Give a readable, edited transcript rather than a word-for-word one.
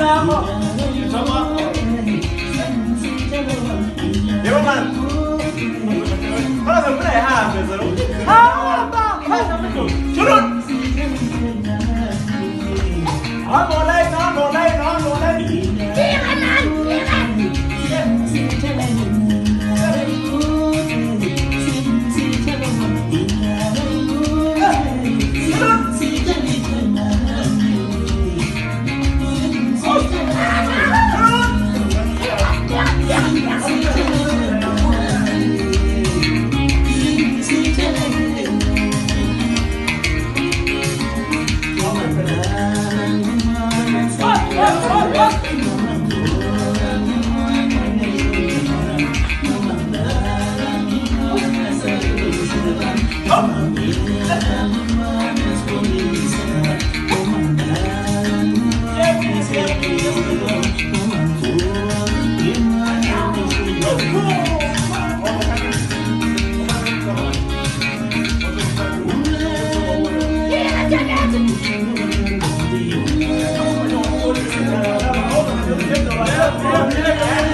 ako. Sama. Di ba man? Para sa mga ha, pero. Ha, ba? Ha, sabi ko. Sunod. Nolay. Yeah.